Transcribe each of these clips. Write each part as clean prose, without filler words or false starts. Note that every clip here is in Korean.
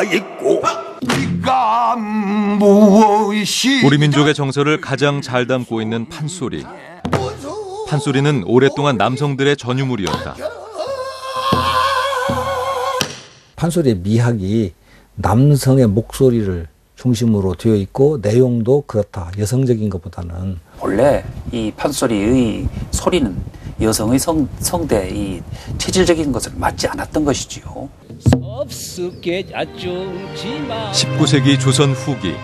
가 있고 네가 무엇이 우리 민족의 정서를 가장 잘 담고 있는 판소리. 판소리는 오랫동안 남성들의 전유물이었다. 판소리의 미학이 남성의 목소리를 중심으로 되어 있고 내용도 그렇다. 여성적인 것보다는. 원래 이 판소리의 소리는 여성의 성대 이 체질적인 것을 맞지 않았던 것이지요. 19세기 조선 후기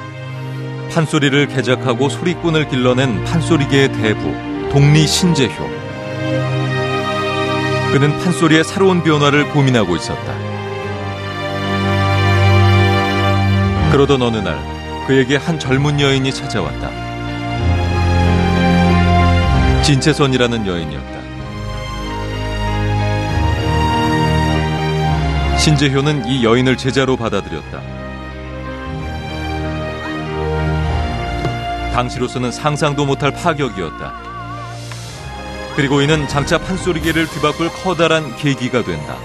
판소리를 개작하고 소리꾼을 길러낸 판소리계의 대부 동리 신재효. 그는 판소리의 새로운 변화를 고민하고 있었다. 그러던 어느 날 그에게 한 젊은 여인이 찾아왔다. 진채선이라는 여인이었다. 신재효는 이 여인을 제자로 받아들였다. 당시로서는 상상도 못할 파격이었다. 그리고 이는 장차 판소리계를 뒤바꿀 커다란 계기가 된다.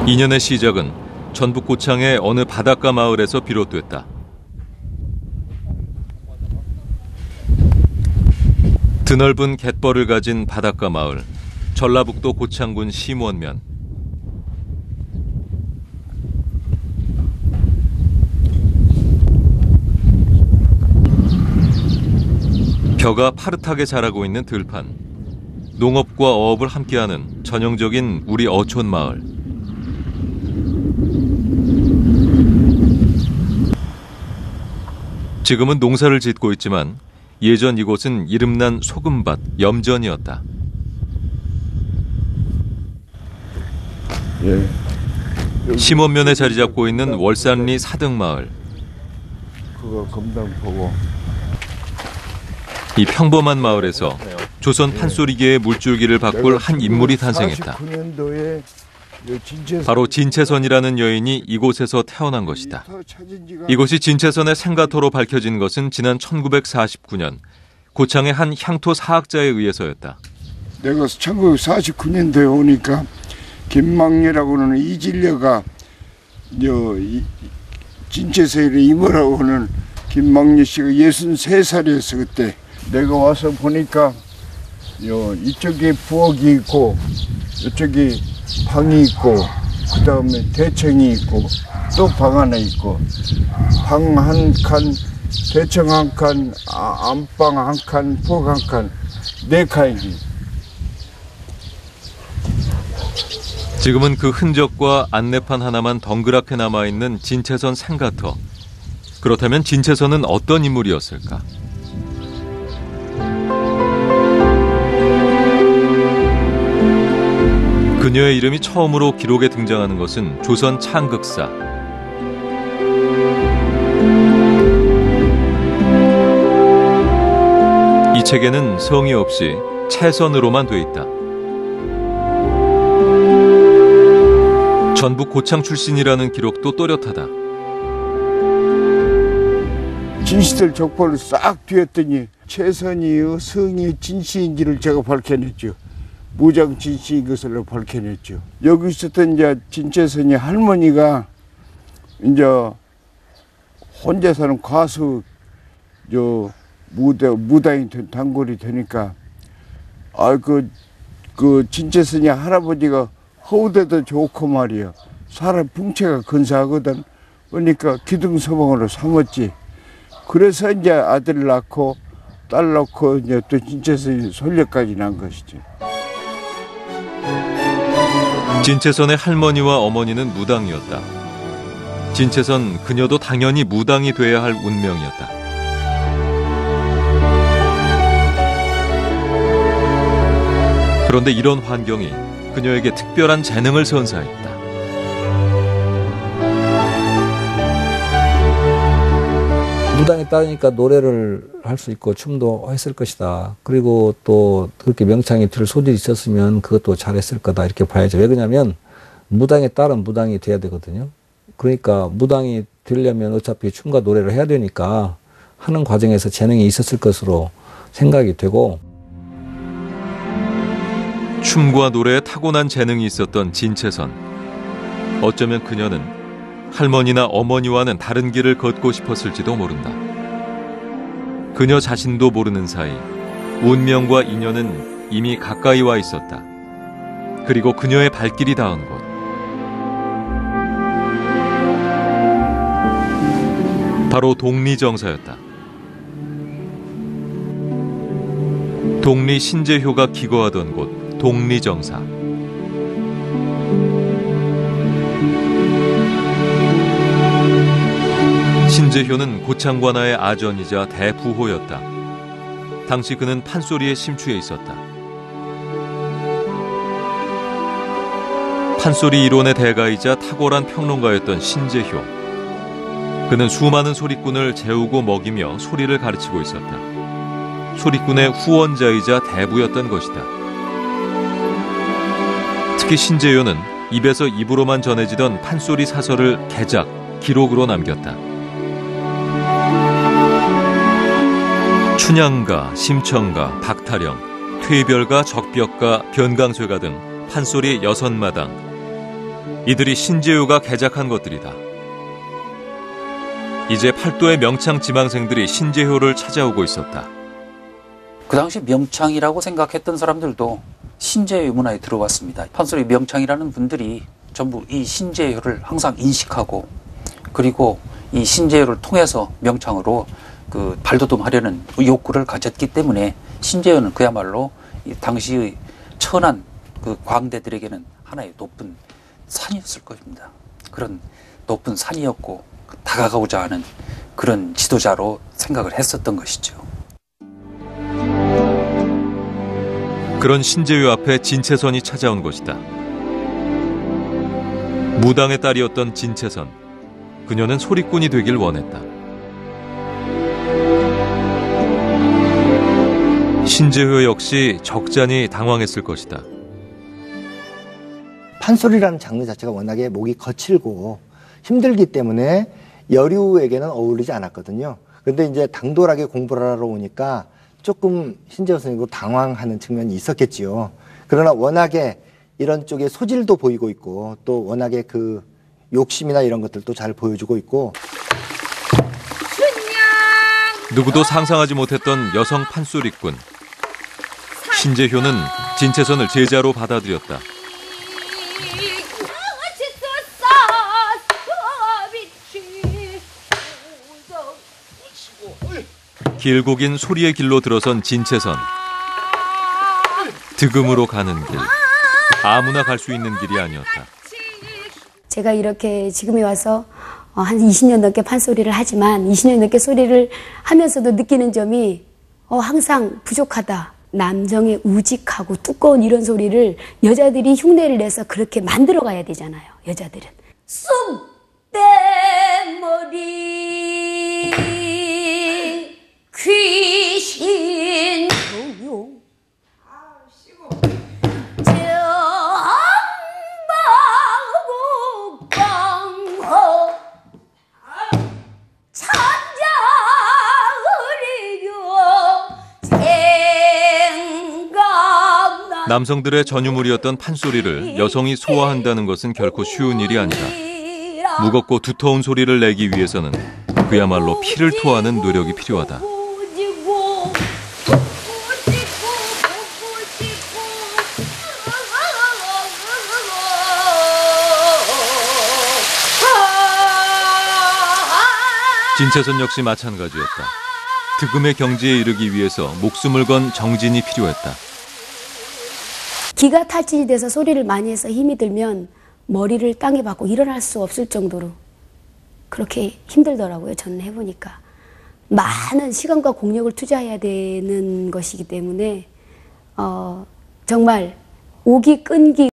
인연의 시작은 전북 고창의 어느 바닷가 마을에서 비롯됐다. 드넓은 갯벌을 가진 바닷가 마을, 전라북도 고창군 심원면. 벼가 파릇하게 자라고 있는 들판. 농업과 어업을 함께하는 전형적인 우리 어촌 마을. 지금은 농사를 짓고 있지만 예전 이곳은 이름난 소금밭, 염전이었다. 심원면에 자리 잡고 있는 월산리 사등마을. 그거 검당 보고. 이 평범한 마을에서 조선 판소리계의 물줄기를 바꿀 한 인물이 탄생했다. 바로 진채선이라는 여인이 이곳에서 태어난 것이다. 이곳이 진채선의 생가터로 밝혀진 것은 지난 1949년 고창의 한 향토 사학자에 의해서였다. 내가 1949년도에 오니까 김망렬하고 하는 이진려가 진채선의 이모라고 하는 김망렬 씨가 63살이었어 그때. 내가 와서 보니까 이쪽에 부엌이 있고 이쪽에 방이 있고 그 다음에 대청이 있고 또 방 하나 있고 방 한 칸, 대청 한 칸, 안방 한 칸, 부엌 한 칸, 4칸이지. 지금은 그 흔적과 안내판 하나만 덩그랗게 남아있는 진채선 생가터. 그렇다면 진채선은 어떤 인물이었을까? 그녀의 이름이 처음으로 기록에 등장하는 것은 조선 창극사. 이 책에는 성이 없이 채선으로만 돼 있다. 전북 고창 출신이라는 기록도 또렷하다. 진시들 족보를 싹 뒤었더니 채선이요 성이 진시인지를 제가 밝혀냈죠. 무장 진시인 것으로 밝혀냈죠. 여기 있었던 이제 진채선이 할머니가 이제 혼자 사는 과수 무당이 단골이 되니까 그 진채선이 할아버지가 허우대도 좋고 말이야. 사람 풍채가 근사하거든. 그러니까 기둥서방으로 삼았지. 그래서 이제 아들 낳고 딸 낳고 이제 또 진채선이 손녀까지 난 것이지. 진채선의 할머니와 어머니는 무당이었다. 진채선 그녀도 당연히 무당이 돼야 할 운명이었다. 그런데 이런 환경이 그녀에게 특별한 재능을 선사했다. 무당에 따르니까 노래를 할 수 있고 춤도 했을 것이다. 그리고 또 그렇게 명창이 들 소질이 있었으면 그것도 잘했을 거다 이렇게 봐야죠. 왜 그러냐면 무당에 따른 무당이 돼야 되거든요. 그러니까 무당이 되려면 어차피 춤과 노래를 해야 되니까 하는 과정에서 재능이 있었을 것으로 생각이 되고, 춤과 노래에 타고난 재능이 있었던 진채선. 어쩌면 그녀는 할머니나 어머니와는 다른 길을 걷고 싶었을지도 모른다. 그녀 자신도 모르는 사이 운명과 인연은 이미 가까이 와 있었다. 그리고 그녀의 발길이 닿은 곳. 바로 독리정사였다. 독리 신재효가 기거하던 곳, 독리정사. 신재효는 고창관아의 아전이자 대부호였다. 당시 그는 판소리에 심취해 있었다. 판소리 이론의 대가이자 탁월한 평론가였던 신재효. 그는 수많은 소리꾼을 재우고 먹이며 소리를 가르치고 있었다. 소리꾼의 후원자이자 대부였던 것이다. 특히 신재효는 입에서 입으로만 전해지던 판소리 사설을 개작, 기록으로 남겼다. 춘향가, 심청가, 박타령, 퇴별가, 적벽가, 변강쇠가 등 판소리 6마당. 이들이 신재효가 개작한 것들이다. 이제 팔도의 명창 지망생들이 신재효를 찾아오고 있었다. 그 당시 명창이라고 생각했던 사람들도 신재효 문화에 들어왔습니다. 판소리 명창이라는 분들이 전부 이 신재효를 항상 인식하고, 그리고 이 신재효를 통해서 명창으로 그 발돋움하려는 욕구를 가졌기 때문에 신재효는 그야말로 이 당시의 천한 그 광대들에게는 하나의 높은 산이었을 것입니다. 그런 높은 산이었고 다가가고자 하는 그런 지도자로 생각을 했었던 것이죠. 그런 신재효 앞에 진채선이 찾아온 것이다. 무당의 딸이었던 진채선. 그녀는 소리꾼이 되길 원했다. 신재효 역시 적잖이 당황했을 것이다. 판소리라는 장르 자체가 워낙에 목이 거칠고 힘들기 때문에 여류에게는 어울리지 않았거든요. 그런데 이제 당돌하게 공부를 하러 오니까 조금 신재효 선생님도 당황하는 측면이 있었겠지요. 그러나 워낙에 이런 쪽에 소질도 보이고 있고 또 워낙에 그 욕심이나 이런 것들도 잘 보여주고 있고, 누구도 상상하지 못했던 여성 판소리꾼. 신재효는 진채선을 제자로 받아들였다. 길고 긴 소리의 길로 들어선 진채선. 득음으로 가는 길. 아무나 갈 수 있는 길이 아니었다. 제가 이렇게 지금에 와서 한 20년 넘게 판소리를 하지만 20년 넘게 소리를 하면서도 느끼는 점이 항상 부족하다. 남성의 우직하고 두꺼운 이런 소리를 여자들이 흉내를 내서 그렇게 만들어 가야 되잖아요. 여자들은. 쑥대머리 귀신 조용 정방국방호 남성들의 전유물이었던 판소리를 여성이 소화한다는 것은 결코 쉬운 일이 아니다. 무겁고 두터운 소리를 내기 위해서는 그야말로 피를 토하는 노력이 필요하다. 진채선 역시 마찬가지였다. 득음의 경지에 이르기 위해서 목숨을 건 정진이 필요했다. 기가 탈진이 돼서 소리를 많이 해서 힘이 들면 머리를 땅에 박고 일어날 수 없을 정도로 그렇게 힘들더라고요. 저는 해보니까. 많은 시간과 공력을 투자해야 되는 것이기 때문에 정말 오기 끈기